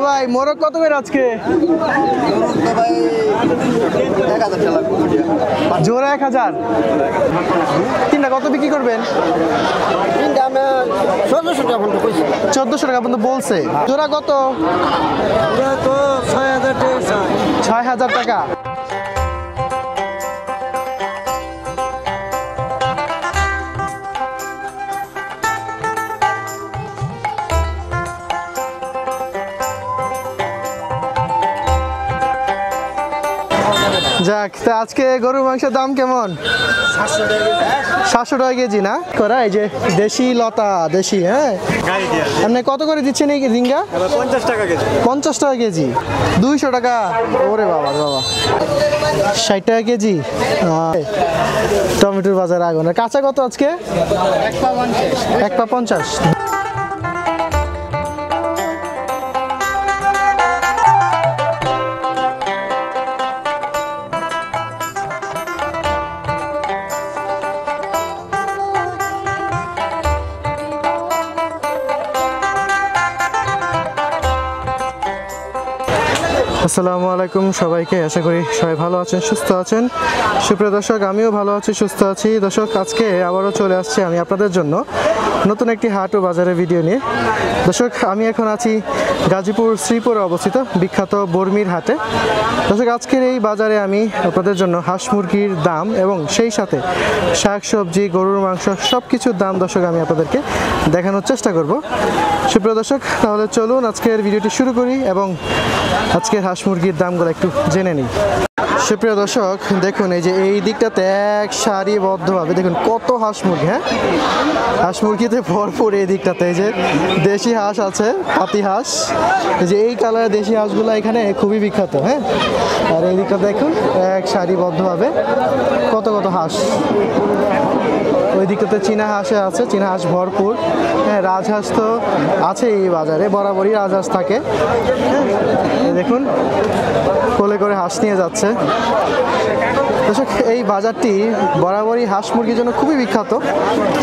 ভাই মোরগ কত করে আজকে? জোড়া 1000। তিনটা কত বিক্রি করবেন? 1400 টাকা পর্যন্ত বলছে। জোড়া কত? 6000 টাকা। যাক, তা আজকে গরুর মাংসের দাম কেমন? 700 টাকা কেজি না করা? এই যে দেশি লতা, দেশি। হ্যাঁ, আপনি কত করে দিচ্ছেন এই রিঙ্গা? 50 টাকা কেজি। 50 টাকা কেজি, 200 টাকা। ওরে বাবা বাবা, 60 টাকা কেজি। টমেটোর বাজার আগুন। কাঁচা কত আজকে? 1 পা 50। আসসালামু আলাইকুম সবাইকে, আশা করি সবাই ভালো আছেন, সুস্থ আছেন। সুপ্রিয় দর্শক, আমিও ভালো আছি, সুস্থ আছি। দর্শক, আজকে আবারও চলে আসছি আমি আপনাদের জন্য নতুন একটি হাট ও বাজারের ভিডিও নিয়ে। দর্শক, আমি এখন আছি গাজীপুর শ্রীপুরে অবস্থিত বিখ্যাত বর্মির হাটে। দর্শক, আজকের এই বাজারে আমি আপনাদের জন্য হাঁস মুরগির দাম এবং সেই সাথে শাক সবজি, গরুর মাংস সব কিছুর দাম দর্শক আমি আপনাদেরকে দেখানোর চেষ্টা করব। সুপ্রিয় দর্শক, তাহলে চলুন আজকের ভিডিওটি শুরু করি এবং আজকের হাঁস মুরগির দামগুলো একটু জেনে নিই। সুপ্রিয় দর্শক, দেখুন এই যে এই দিকটাতে এক সারিবদ্ধভাবে দেখুন কত হাঁস মুরগি। হ্যাঁ, হাঁস মুরগিতে ভরপুর। এই দিকটাতে এই যে দেশি হাঁস আছে, পাতি হাঁস। এই যে এই কালারের দেশি হাঁসগুলো এখানে খুবই বিখ্যাত। হ্যাঁ, আর এই দিকটা দেখুন এক সারিবদ্ধভাবে কত কত হাঁস। ওই দিকটাতে চীনা হাঁসে আছে, চীনা হাঁস ভরপুর। হ্যাঁ, রাজহাঁস তো আছে এই বাজারে, বরাবরই রাজহাঁস থাকে। হ্যাঁ, দেখুন কোলে করে হাঁস নিয়ে যাচ্ছে। দর্শক, এই বাজারটি বরাবরই হাঁস মুরগির জন্য খুবই বিখ্যাত।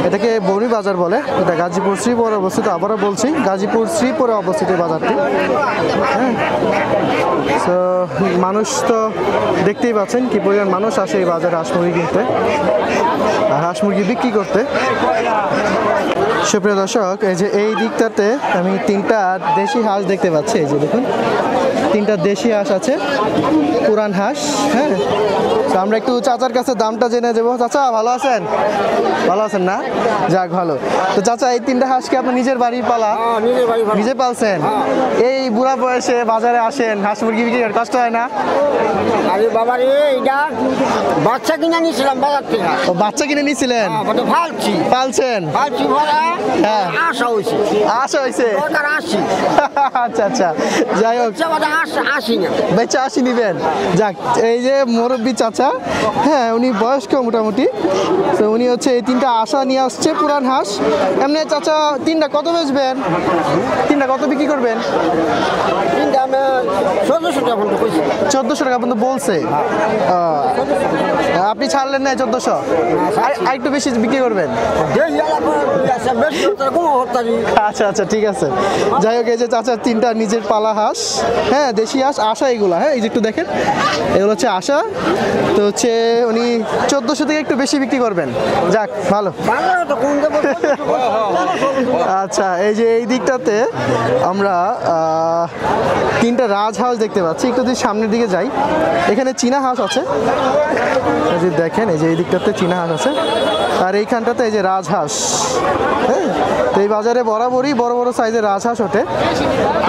এটাকে বর্মি বাজার বলে। এটা গাজীপুর শ্রীপুরে অবস্থিত। আবারও বলছি, গাজীপুর শ্রীপুরে অবস্থিত এই বাজারটি। হ্যাঁ, তো মানুষ তো দেখতেই পাচ্ছেন কি পরিমাণ মানুষ আসে এই বাজারে হাঁস মুরগি কিনতে আর হাঁস মুরগি বিক্রি করতে। সুপ্রিয় দর্শক, এই যে এই দিকটাতে আমি 3টা দেশি হাঁস দেখতে পাচ্ছি। এই যে দেখুন 3টা দেশি হাঁস আছে, পুরান হাঁস। হ্যাঁ, তো আমরা একটু চাচার কাছে দামটা জেনে যাবো। চাচা ভালো আছেন? ভালো আছেন না? যাক, ভালো। তো চাচা, এই 3টা হাঁসকে আপনার নিজের বাড়ির পালা? নিজে পালছেন? এই বুড়া বয়সে বাজারে আসেন, হাঁস মুরগি বিক্রি করেন, কষ্ট হয় না? আরে বাবা রে, এইটা বাচ্চা কিনে নিয়েছিলাম বাজার থেকে। ও, বাচ্চা কিনে নিয়েছিলেন? পালছেন? হ্যাঁ, আশা হয়েছে। আশা হয়েছে? আচ্ছা আচ্ছা, যাই হোক, বেচা 80 নিবেন। যাক, এই যে মুরব্বী চাচা, হ্যাঁ, উনি বয়স্ক মোটামুটি। তো উনি হচ্ছে এই 3টা আশা নিয়ে আসছে, পুরান হাঁস। এমনি চাচা 3টা কত বেচবেন? 3টা কত বিক্রি করবেন? 1400 টাকা পর্যন্ত বলছে। আপনি ছাড়লেন না 1400? আর একটু বেশি বিক্রি করবেন? আচ্ছা আচ্ছা, ঠিক আছে। যাই হোক, এই যে চাচা 3টা নিজের পালা হাঁস। হ্যাঁ, দেশি হাঁস, আশা এগুলা। হ্যাঁ, এই যে একটু দেখেন, এগুলো হচ্ছে আশা। তো হচ্ছে উনি 1400 থেকে একটু বেশি বিক্রি করবেন। যাক, ভালো। আচ্ছা, এই যে এই দিকটাতে আমরা 3টা রাজহাঁস দেখতে পাচ্ছি। একটু যদি সামনের দিকে যাই, এখানে চীনা হাঁস আছে। এই যে দেখেন, এই যে এই দিকটাতে চীনা হাঁস আছে আর এইখানটাতে এই যে রাজহাঁস। হ্যাঁ, তো এই বাজারে বরাবরই বড় বড় সাইজের রাজহাঁস ওঠে।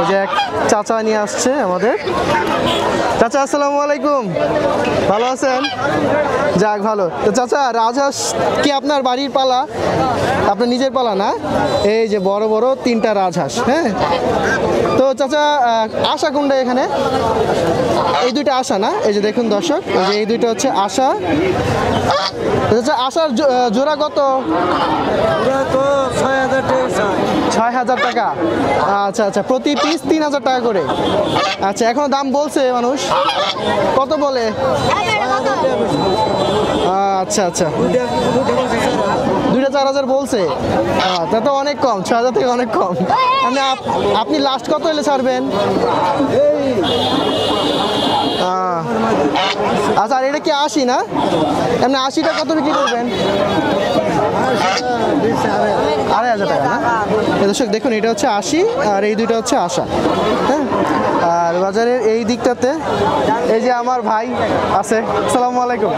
এই যে এক চাচা নিয়ে আসছে আমাদের। চাচা আসসালামু আলাইকুম, ভালো আছেন? যাক, ভালো। তো চাচা, রাজহাঁস কি আপনার বাড়ির পালা? আপনার নিজের পালা না? এই যে বড় বড় 3টা রাজহাঁস। হ্যাঁ, তো চাচা আশা কোনটা এখানে? এই 2টা আশা না? এই যে দেখুন দর্শক, এই যে এই 2টা হচ্ছে আশা। চাচা, আশার জোড়া কত? 6000 টাকা। আচ্ছা আচ্ছা, প্রতি পিস 3000 টাকা করে। আচ্ছা, এখন দাম বলছে মানুষ কত বলে? আচ্ছা আচ্ছা, দুইটা 4000 বলছে, তা তো অনেক কম, 6000 থেকে অনেক কম। মানে আপনি লাস্ট কত হলে ছাড়বেন? আচ্ছা, আর এটা কি 80 না? এমনি 80টা কত বিক্রি করবেন? 2500 টাকা না? দর্শক দেখুন, এটা হচ্ছে 80 আর এই দুইটা হচ্ছে আশা। হ্যাঁ, আর বাজারের এই দিকটাতে এই যে আমার ভাই আছে। আসসালামু আলাইকুম,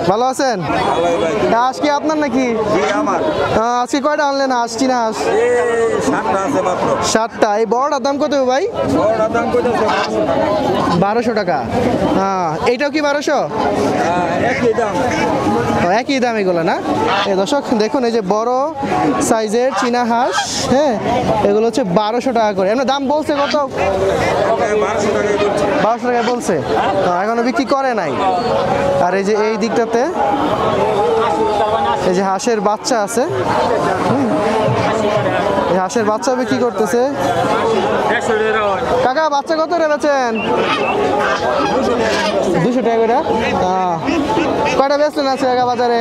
ভালো আছেন? হাঁস কি আপনার নাকি? আজকে কয়টা আনলেন হাঁস? চিনা হাঁস 7টা। এই বড়টার দাম কত ভাই? 1200 টাকা। হ্যাঁ, এইটাও কি 1200? একই দাম এগুলো না? এই দর্শক দেখুন, এই যে বড় সাইজের চীনা হাঁস, হ্যাঁ, এগুলো হচ্ছে 1200 টাকা করে। এমনি দাম বলছে কত? 1200 টাকায় বলছে, এখনো বিক্রি করে নাই। আর এই যে এই দিকটাতে এই যে হাঁসের বাচ্চা আছে, এই হাঁসের বাচ্চা বিক্রি করতেছে। কাকা, বাচ্চা কত রে বেচেন? 200 টাকা করে। কয়টা বেচলেন আছে কাকা বাজারে?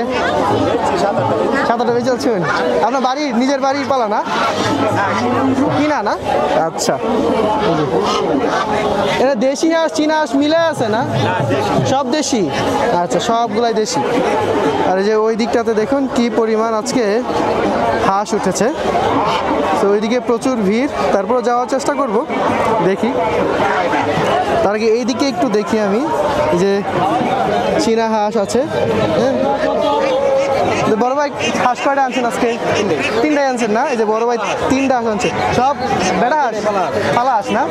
7-8টা বেচেছেন। আপনার বাড়ির নিজের বাড়ির পালা না, কিনা না? আচ্ছা, এটা দেশি হাঁস চীনা হাঁস মিলে আছে না? সব দেশি? আচ্ছা, সবগুলাই দেশি। আর এই যে ওই দিকটাতে দেখুন কি পরিমাণ আজকে হাঁস উঠেছে। তো ওইদিকে প্রচুর ভিড়, তারপর যাওয়ার চেষ্টা করব, দেখি। তার আগে এই দিকে একটু দেখি আমি, এই যে চীনা হাঁস আছে। হ্যাঁ, বড় ভাই হাঁস কয়টা আনছেন আজকে? 3টাই আনছেন না? এই যে বড় ভাই 3টা হাঁস আনছে। সব বেড়া হাঁস, পালা হাঁস না?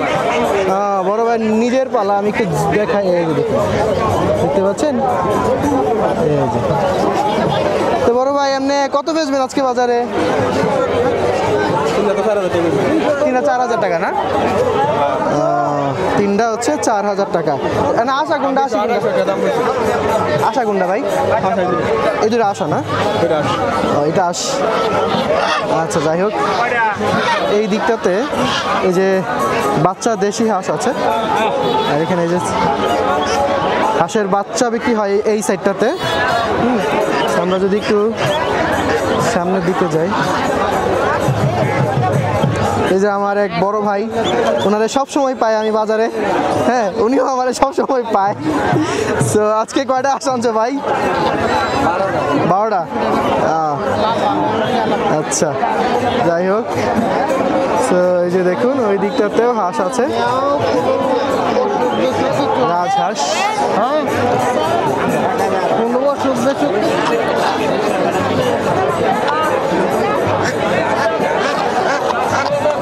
বড় ভাই নিজের পালা। আমি একটু দেখাই, এই দেখুন, দেখতে পাচ্ছেন? এই যে। তো বড় ভাই এমনি কত বেচবেন আজকে বাজারে? 3-4 হাজার টাকা না? 3টা হচ্ছে 4000 টাকা। না, আশা কোনটা? আশা কোনটা ভাই? এই দুটো আশা না? এটা আশ। আচ্ছা, যাই হোক, এই দিকটাতে এই যে বাচ্চা দেশি হাঁস আছে, আর এখানে এই যে হাঁসের বাচ্চা বিক্রি হয় এই সাইডটাতে। আমরা যদি একটু সামনের দিকে যাই, এই যে আমার এক বড় ভাই, ওনারে সব সময় পাই আমি বাজারে। হ্যাঁ, উনিও আমারে সব সময় পায়। তো আজকে কয়টা হাঁস আনছো ভাই? 12টা। আচ্ছা, যাই হোক, তো এই যে দেখুন ওই দিকটাতেও হাঁস আছে, রাজহাঁস।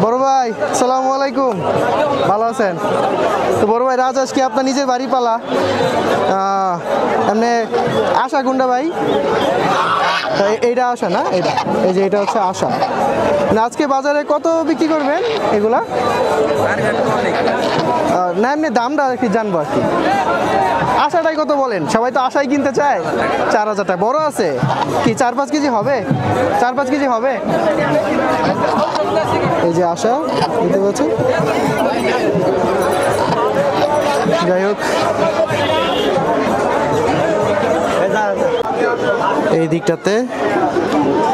বড় ভাই, আসসালামু আলাইকুম, ভালো আছেন? তো বড় ভাই, রাজহাঁস কি আপনার নিজের বাড়ি পালা? এমনি আশা কোনটা ভাই? এইটা আশা না? এটা, এই যে এটা হচ্ছে আশা না? আজকে বাজারে কত বিক্রি করবেন এগুলা? না, এমনি দামটা কি জানবো আর কি। আশাটাই কত বলেন? সবাই তো আশাই কিনতে চায়। 4000 টাকা। বড় আছে কি 4-5 কেজি হবে? 4-5 কেজি হবে। এই যে আশা, বুঝতে পারছেন? যাই হোক, এই দিকটাতে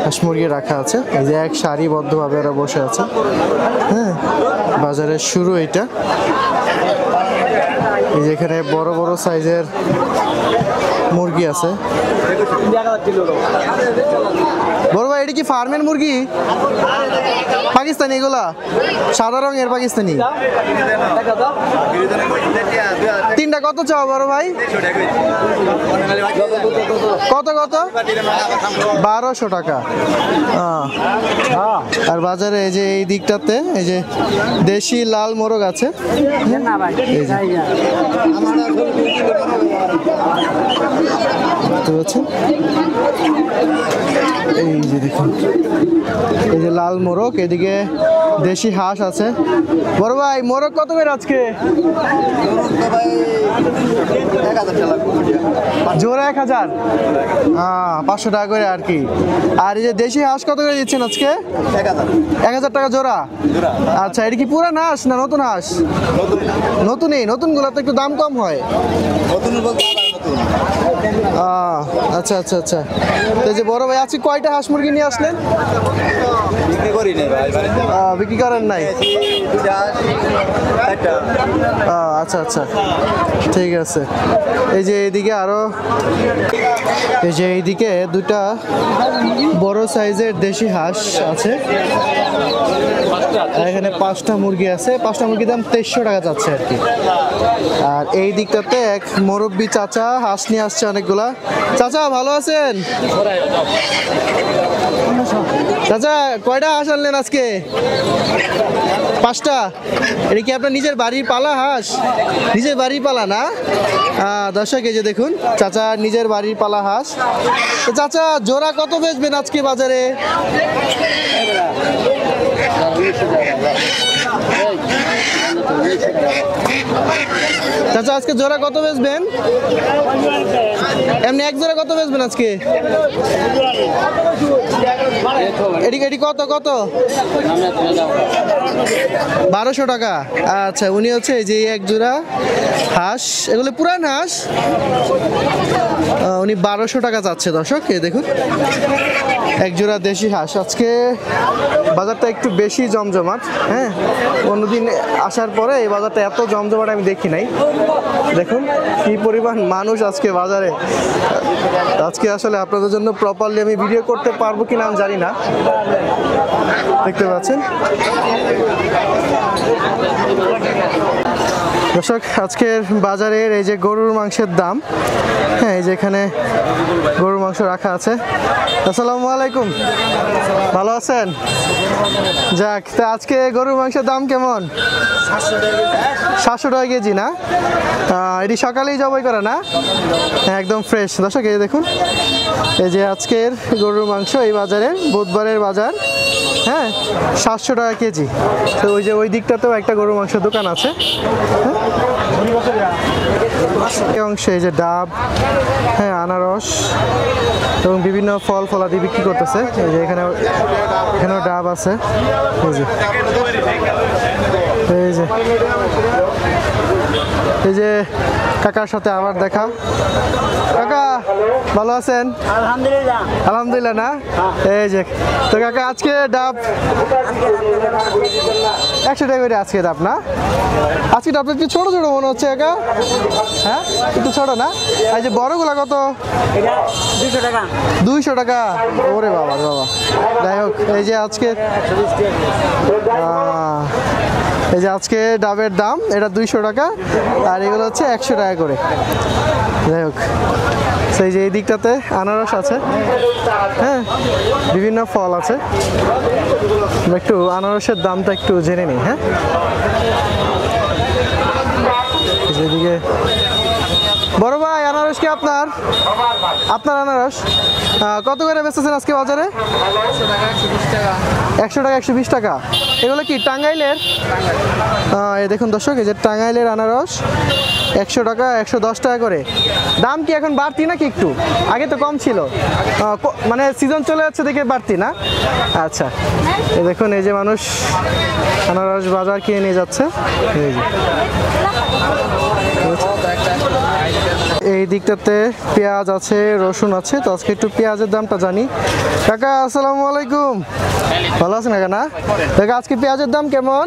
হাঁস মুরগি রাখা আছে, এই যে এক সারিবদ্ধভাবে ওরা বসে আছে। হ্যাঁ, বাজারের শুরু এইটা। এই যে এখানে বড় বড় সাইজের মুরগি আছে। বড় ভাই, এটা কি ফার্মের মুরগি? পাকিস্তানি এগুলা? সাদা রঙের পাকিস্তানি। 3টা কত চাও বড় ভাই? কত কত? 1200 টাকা। আর বাজারে এই যে এই দিকটাতে এই যে দেশি লাল মোরগ আছে। এই যে দেখুন, এই যে লাল মোরগ, এদিকে দেশি হাঁস আছে। বড় ভাই, মোরগ কত করে আজকে? জোড়া 1000? 500 টাকা করে আর কি। আর এই যে দেশি হাঁস কত করে দিচ্ছেন আজকে? 1000 টাকা জোড়া। আচ্ছা, এটা কি পুরান হাঁস না নতুন হাঁস? নতুনই। নতুনগুলো তো একটু দাম কম হয়। আচ্ছা আচ্ছা আচ্ছা। তো এই যে বড় ভাই আজকে কয়টা হাঁস মুরগি নিয়ে আসলেন? বিক্রি করি নাই ভাই, বিক্রি করেন নাই? আচ্ছা আচ্ছা, ঠিক আছে। এই যে এইদিকে আরো, এই যে এইদিকে দুটা বড় সাইজের দেশি হাঁস আছে। আর এখানে 5টা মুরগি আছে, 5টা মুরগির দাম 2300 টাকা যাচ্ছে আর কি। আর এই দিকটাতে এক মুরব্বি চাচা হাঁস নিয়ে আসছে অনেকগুলা। চাচা ভালো আছেন? চাচা কয়টা হাঁস আনলেন আজকে? 5টা। এটা কি আপনার নিজের বাড়ির পালা হাঁস? নিজের বাড়ির পালা না? দর্শক এই যে দেখুন চাচা নিজের বাড়ির পালা হাঁস। তো চাচা জোড়া কত বেচবেন আজকে বাজারে? চাচা আজকে জোড়া কত বেচবেন? এমনি এক জোড়া কত বেচবেন আজকে? এটি কত কত? 1200 টাকা। আচ্ছা, উনি হচ্ছে এই যে এক জোড়া হাঁস, এগুলো পুরান হাঁস, উনি 1200 টাকা চাচ্ছে। দর্শক এই দেখুন এক জোড়া দেশি হাঁস। আজকে বাজারটা একটু বেশি জমজমাট। হ্যাঁ, অন্যদিন আসার পরে এই বাজারটা এত জমজমাট আমি দেখি নাই। দেখুন কি পরিমাণ মানুষ আজকে বাজারে। আজকে আসলে আপনাদের জন্য প্রপারলি আমি ভিডিও করতে পারবো কিনা আমি জানি না। দেখতে পাচ্ছেন দর্শক আজকের বাজারের এই যে গরুর মাংসের দাম। হ্যাঁ, এই যে এখানে গরুর মাংস রাখা আছে। আসসালামু আলাইকুম, ভালো আছেন? যাক, তা আজকে গরুর মাংসের দাম কেমন? 700 টাকা কেজি না? এটি সকালেই জবাই করা না? হ্যাঁ, একদম ফ্রেশ। দর্শক এই দেখুন এই যে আজকের গরুর মাংস এই বাজারের, বুধবারের বাজার। হ্যাঁ, 700 টাকা কেজি। তো ওই যে ওই দিকটাতেও একটা গরুর মাংসের দোকান আছে। অংশে এই যে ডাব, হ্যাঁ আনারস এবং বিভিন্ন ফল ফলাদি বিক্রি করতেছে। এই যে এখানেও ডাব আছে। এই যে কাকার সাথে আবার দেখা। কাকা ভালো আছেন? আলহামদুলিল্লাহ। আলহামদুলিল্লাহ না? এই যে তো কাকা আজকে ডাব 100 টাকা করে আজকে ডাব না? আজকে ডাবটা একটু ছোট ছোট মনে হচ্ছে কাকা। হ্যাঁ, একটু ছোট না? এই যে বড়গুলা কত? 200 টাকা। 200 টাকা? ওরে বাবা বাবা। যাই হোক, এই যে আজকে এই যে আজকে ডাবের দাম এটা 200 টাকা, আর এগুলো হচ্ছে 100 টাকা করে। যাই হোক, সেই যে এই দিকটাতে আনারস আছে। হ্যাঁ, বিভিন্ন ফল আছে। একটু আনারসের দামটা একটু জেনে নিই। হ্যাঁ, যেদিকে বড় ভাই আনারস কি আপনার? আপনার আনারস কত করে বেচতেছেন আজকে বাজারে? 100 টাকা 120 টাকা। এগুলো কি টাঙ্গাইলের? এই দেখুন দর্শক, এই যে টাঙ্গাইলের আনারস 100 টাকা 110 টাকা করে। দাম কি এখন বাড়তি নাকি একটু? আগে তো কম ছিল, মানে সিজন চলে যাচ্ছে দেখে বাড়তি না? আচ্ছা, এই দেখুন এই যে মানুষ আনারস বাজার কিনে নিয়ে যাচ্ছে। এই যে এই দিকটাতে পেঁয়াজ আছে, রসুন আছে। তো আজকে একটু পেঁয়াজের দামটা জানি। কাকা আসসালামু আলাইকুম, ভালো আছেন কাকা? না কাকা আজকে পেঁয়াজের দাম কেমন?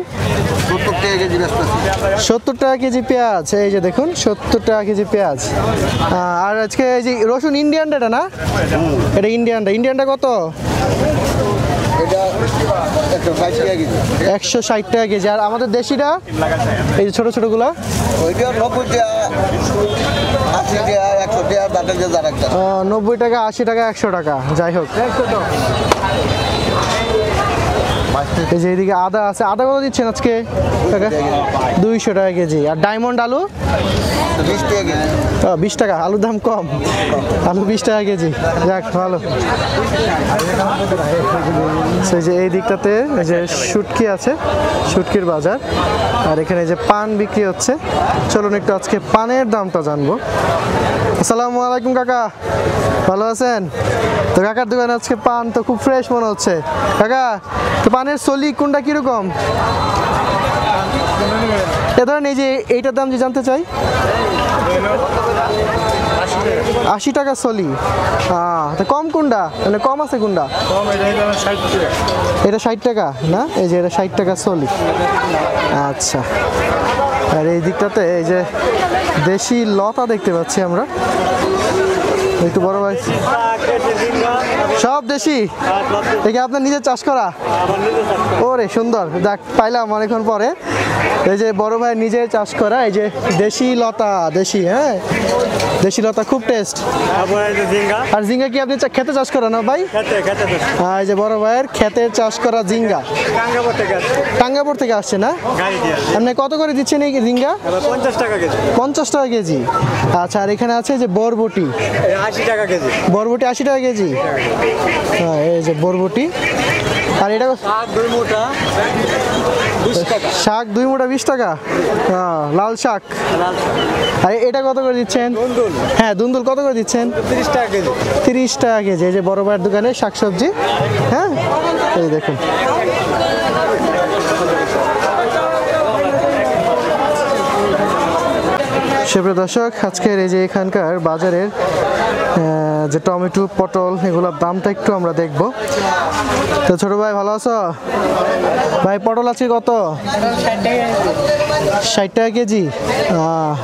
70 টাকা কেজি পেঁয়াজ। এই যে দেখুন 70 টাকা কেজি পেঁয়াজ। আর আজকে এই যে রসুন ইন্ডিয়ানটা না? এটা ইন্ডিয়ানটা কত? 160 টাকা কেজি। আর আমাদের দেশিটা এই যে ছোট ছোটগুলা? 90 টাকা 80 টাকা 100 টাকা। যাই হোক, এই যে এদিকে আদা আছে। আদা কত দিচ্ছেন আজকে? 200 টাকা কেজি। আর ডায়মন্ড আলু 20 টাকা। আলুর দাম কম, আলু 20 টাকা কেজি। যাক ভালো। এই যে এই দিকটাতে এই যে শুটকি আছে, শুটকির বাজার। আর এখানে যে পান বিক্রি হচ্ছে। চলুন একটু আজকে পানের দামটা জানবো। আসসালামু আলাইকুম কাকা, ভালো আছেন? তো কাকার দোকানে আজকে পান তো খুব ফ্রেশ মনে হচ্ছে। কাকা তো পানের সলি কোনটা কিরকম? এ ধরেন এই যে এইটার দাম যে জানতে চাই। 80 টাকা সলি। তা কম কোনটা, মানে কম আছে কোনটা? এটা 60 টাকা না, এই যে এটা 60 টাকা সলি। আচ্ছা, আর এই দিকটাতে এই যে দেশি লতা দেখতে পাচ্ছি আমরা। একটু বড় ভাই, সব দেশি? এটা আপনার নিজের চাষ করা? ওরে সুন্দর, দেখ পাইলাম অনেকক্ষণ পরে। এই যে বড় ভাই নিজে চাষ করা এই যে দেশি লতা, দেশি, হ্যাঁ দেশি লতা খুব টেস্ট। আর ঝিঙ্গা কি আপনি খেতে চাষ করেন না ভাই? এই যে বড় ভাইয়ের খেতে চাষ করা ঝিঙ্গা, টাঙ্গাপুর থেকে আসছে না? আপনি কত করে দিচ্ছেন এই ঝিঙ্গা? 50 টাকা কেজি। 50 টাকা কেজি। আচ্ছা, আর এখানে আছে যে বরবটি, 80 টাকা কেজি। বরবটি 80 টাকা কেজি। হ্যাঁ, এই যে বরবটি। আর এটা শাক 2 মুঠা 20 টাকা। শাক 2 মুঠা 20 টাকা। লাল শাক। আর এটা কত করে দিচ্ছেন? দুন্দুল। হ্যাঁ, দুন্দুল কত করে দিচ্ছেন? 30 টাকা কেজি। 30 টাকা কেজি। এই যে বড় ভাইয়ের দোকানে শাকসবজি। হ্যাঁ, এই দেখুন। সুপ্রিয় দর্শক, আজকের এই যে এখানকার বাজারের যে টমেটো, পটল, এগুলোর দামটা একটু আমরা দেখব। তো ছোট ভাই ভালো আছো ভাই? পটল আজকে কত? 60 টাকা কেজি।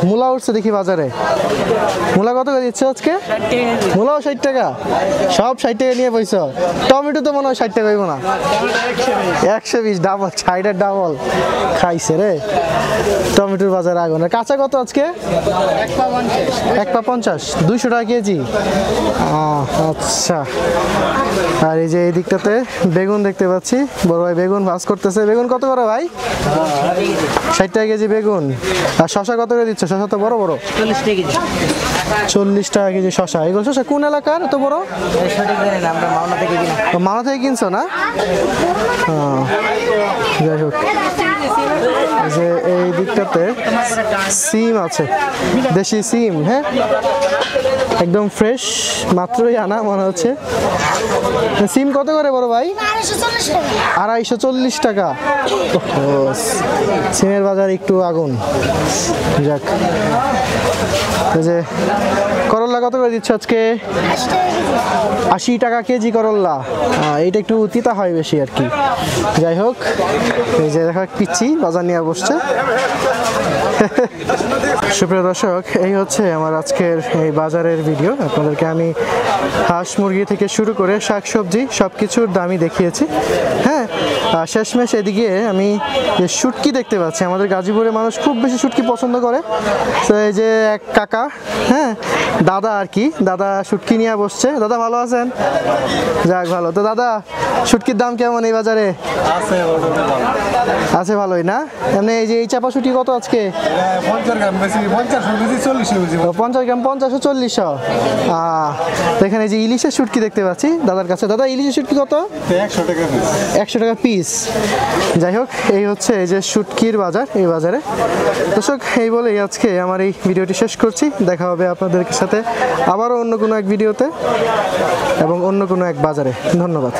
মূলা উঠছে দেখি বাজারে। মূলা কত করে দিচ্ছে আজকে? মূলাও 60 টাকা। সব 60 টাকা নিয়ে পয়সা। টমেটো তো মনে হয় 60 টাকা হইব না, 120। ডাবল, 60-এর ডাবল খাইছে রে। টমেটোর বাজার আগুন। আর কাঁচা কত আজকে? 1 পা 50, 200 টাকা কেজি। আচ্ছা, আর এই যে এই দিকটাতে বেগুন দেখতে পাচ্ছি, বড় ভাই বেগুন ভাজ করতেছে। বেগুন কত করে ভাই? 60 টাকা কেজি বেগুন। আর শশা কত করে দিচ্ছে? শশা তো বড় বড়, 40 টাকা কেজি। 40 টাকা কেজি শশা। এগুলো শশা কোন এলাকার এত বড়? সঠিক জানি না, আমরা মাওনা থেকে কিনি। মানা থেকে কিনছো না? যাই হোক, এই যে এই দিকটাতে সিম আছে, দেশি সিম। হ্যাঁ, একদম ফ্রেশ, মাত্রই আনা মনে হচ্ছে। সিম কত করে বড় ভাই? 240 টাকা। সিমের বাজার একটু আগুন। যাক, এই যে করল্লা কত করে দিচ্ছ আজকে? 80 টাকা কেজি করল্লা। এইটা একটু তিতা হয় বেশি আর কি। যাই হোক, এই যে দেখা পিচ্ছি বাজার নিয়ে বসছে। সুপ্রিয় দর্শক, এই হচ্ছে আমার আজকের এই বাজারের ভিডিও। আপনাদেরকে আমি হাঁস মুরগি থেকে শুরু করে শাকসবজি সব কিছুর দামই দেখিয়েছি। হ্যাঁ, শেষমেশ এদিকে আমি যে শুটকি দেখতে পাচ্ছি। আমাদের গাজীপুরে মানুষ খুব বেশি শুটকি পছন্দ করে। তো এই যে এক কাকা, হ্যাঁ দাদা আর কি, দাদা শুটকি নিয়ে বসছে। দাদা ভালো আছেন? যাক ভালো। তো দাদা, শুটকির দাম কেমন এই বাজারে? আছে ভালোই না? এমনি এই যে এই চাপা শুটকি কত আজকে? 50 গ্রাম বেশি, 50 কেজি 40 কেজি। 50 গ্রাম 50 40। তো এখানে যে ইলিশের শুটকি দেখতে পাচ্ছি দাদার কাছে। দাদা, ইলিশের শুটকি কত? 100 টাকা পিস। 100 টাকা পিস। যাই হোক, এই হচ্ছে এই যে শুটকির বাজার এই বাজারে। দর্শক, এই বলেই আজকে আমার এই ভিডিওটি শেষ করছি। দেখা হবে আপনাদের সাথে আবারও অন্য কোনো এক ভিডিওতে এবং অন্য কোনো এক বাজারে। ধন্যবাদ।